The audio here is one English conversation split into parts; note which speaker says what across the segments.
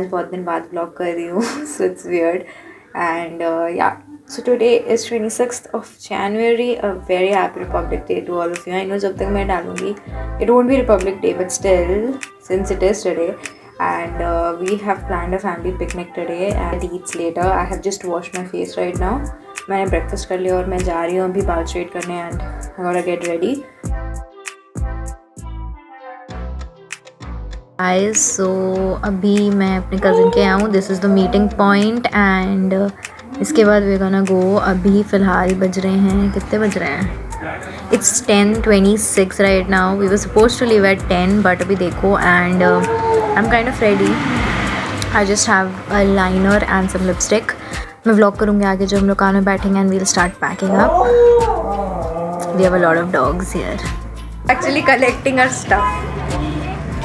Speaker 1: आज बहुत दिन बाद vlog कर रही हूँ so it's weird and yeah, so today is 26th of January. A very happy Republic Day to all of you. I know जब तक मैं डालूँगी it won't be Republic Day, but still since it is today and we have planned a family picnic today and eats later. I have just washed my face right now. मैंने breakfast कर लिया और मैं जा रही हूँ अभी बाल straight करने and I gotta get ready. Guys, so अभी मैं अपने कज़न के आऊँ. This is the meeting point and इसके बाद we're gonna go. अभी फ़िलहाल बज रहे हैं, कितने बज रहे हैं? It's 10:26 right now. We were supposed to leave at 10 but अभी देखो and I'm kind of ready. I just have a liner and some lipstick. मैं vlog करूँगी आगे जब हम लोग कार में बैठेंगे and we'll start packing up. We have a lot of dogs here. Actually collecting our stuff.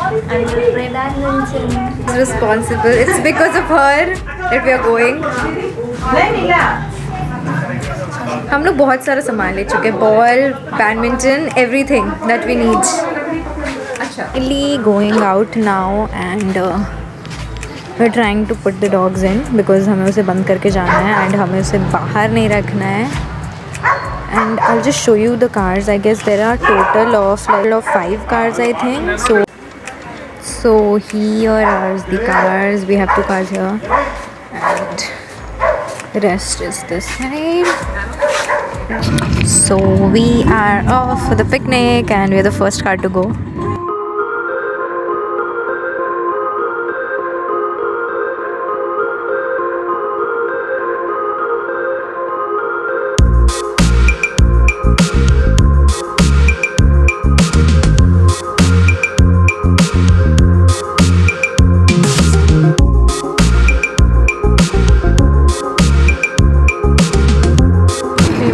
Speaker 1: It's responsible. It's because of her that we are going. हम लोग बहुत सारा सामान ले चुके हैं. Ball, badminton, everything that we need. अच्छा. Really going out now and we're trying to put the dogs in because हमें उसे बंद करके जाना है and हमें उसे बाहर नहीं रखना है. And I'll just show you the cars. I guess there are total of 5 cars I think. So here are the cars. We have 2 cars here and the rest is this side. So we are off for the picnic and we're the first car to go.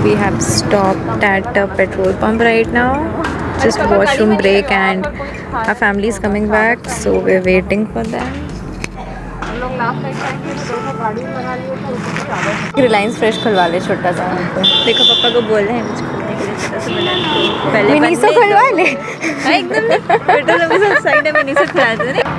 Speaker 1: We have stopped at a petrol pump right now, just washroom break and our family is coming back, so we're waiting for them. Reliance fresh खुलवा ले छोटा सा.
Speaker 2: देखो पापा को बोल रहे हैं मुझे खोलने के लिए छोटा सा बना दो. पहले
Speaker 1: मिनी से खुलवा ले.
Speaker 2: एकदम पेट्रोल में सब साइड में मिनी से खुला दे.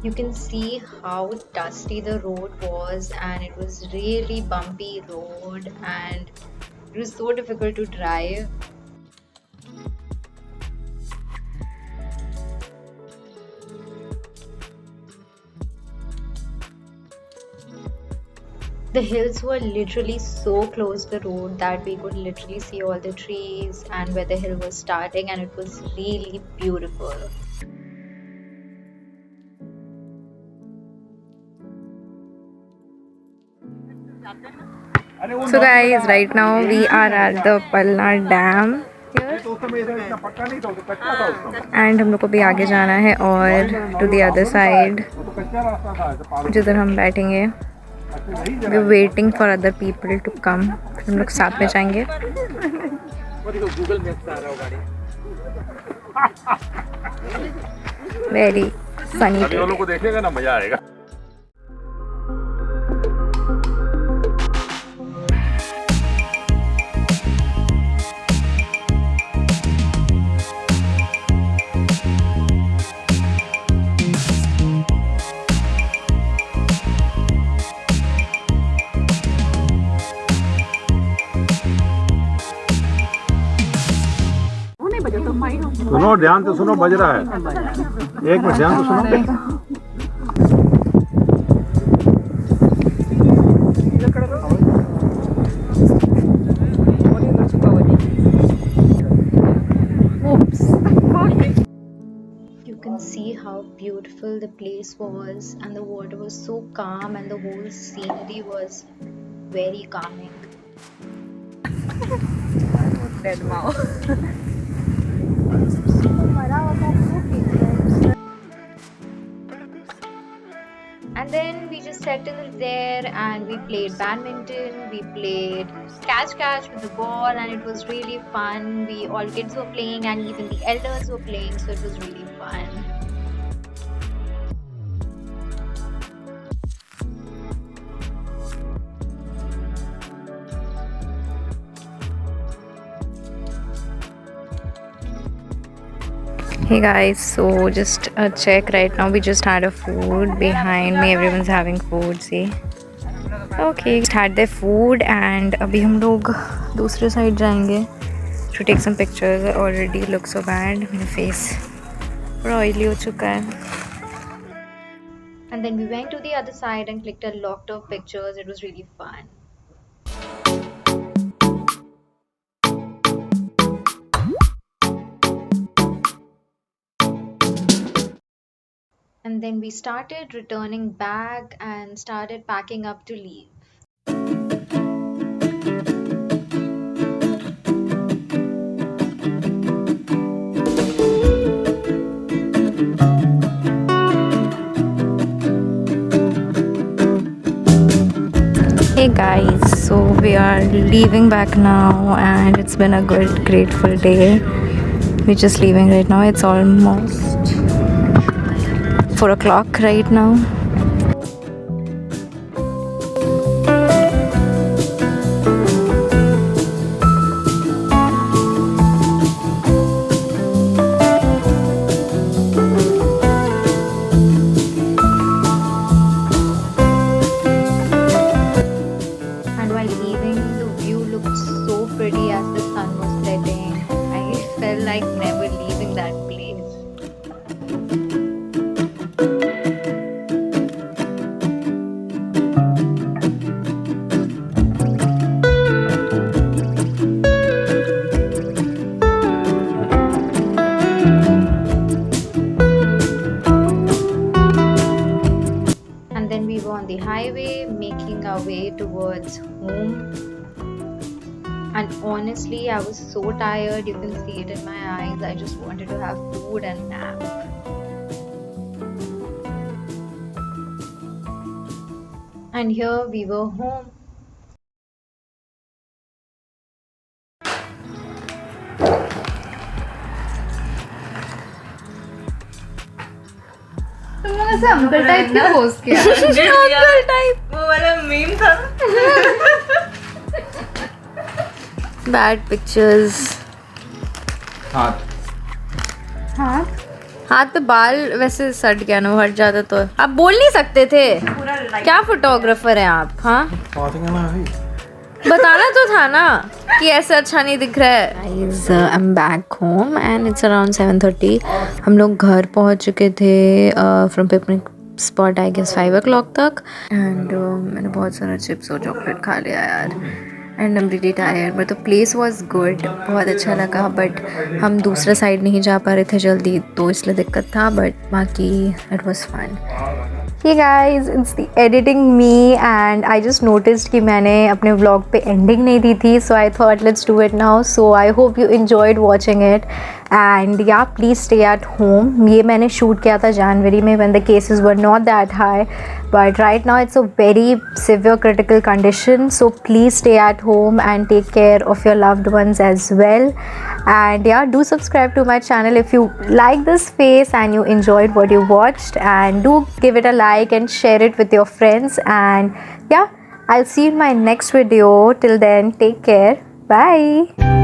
Speaker 2: You can see how dusty the road was and it was really bumpy road and it was so difficult to drive. The hills were literally so close to the road that we could literally see all the trees and where the hill was starting and it was really beautiful.
Speaker 1: So guys, right now we are at the Palna Dam and हम लोग को भी आगे जाना है और to the other side जिधर हम बैठेंगे. We're waiting for other people to come. हम लोग साथ में जाएंगे. Very funny. लोगों को देखेगा ना मजा आएगा.
Speaker 3: सुनो, ध्यान से सुनो, बज रहा है. एक मिनट ध्यान से सुनो.
Speaker 2: You can see how beautiful the place was and the water was so calm and the whole scenery was very calming. Dead mouse. And then we just settled there and we played badminton, we played catch with the ball and it was really fun. We all kids were playing and even the elders were playing, so it was really fun.
Speaker 1: Hey guys, so just a check right now. We just had a food behind me. Everyone's having food. See? Okay, just had their food and अभी हम लोग दूसरे side जाएंगे to take some pictures. I already look so bad. मेरा face पूरा oily हो चुका है.
Speaker 2: And then we went to the other side and clicked a lot of pictures. It was really fun. And then we started returning back and started packing up to leave.
Speaker 1: Hey guys, so we are leaving back now and it's been a good, grateful day. We're just leaving right now. It's almost 4 o'clock right now.
Speaker 2: And while leaving, the view looked so pretty as the sun was setting. I felt like never leaving that place. And then we were on the highway making our way towards home. And honestly, I was so tired, you can see it in my eyes. I just wanted to have food and nap. And here we were home.
Speaker 4: तुम लोग ऐसे uncle type क्यों post किया?
Speaker 1: Uncle type.
Speaker 4: वो वाला meme था.
Speaker 1: Bad pictures.
Speaker 3: हाथ
Speaker 1: हाथ पे बाल वैसे सट गया ना, वो हट जाता तो आप बोल नहीं सकते थे. क्या फोटोग्राफर हैं आप? हाँ, बताना तो था ना कि ऐसे अच्छा नहीं दिख रहा है. Guys, I'm back home and it's around 7:30. हम लोग घर पहुंच चुके थे from picnic spot I guess 5 o'clock तक. And मैंने बहुत सारा चिप्स और चॉकलेट खा लिया यार. And I'm really tired, but the place was good. बहुत अच्छा लगा, बट हम दूसरे साइड नहीं जा पा रहे थे जल्दी, तो इसलिए दिक्कत था, बट बाकी it was fun. Hey guys, it's the editing me and I just noticed कि मैंने अपने vlog पे ending नहीं दी थी, so I thought let's do it now. So I hope you enjoyed watching it and yeah, please stay at home. ये मैंने shoot किया था जनवरी में when the cases were not that high, but right now it's a very severe critical condition. So please stay at home and take care of your loved ones as well. And yeah, do subscribe to my channel if you like this face and you enjoyed what you watched, and do give it a like and share it with your friends. And yeah, I'll see you in my next video. Till then, take care. Bye.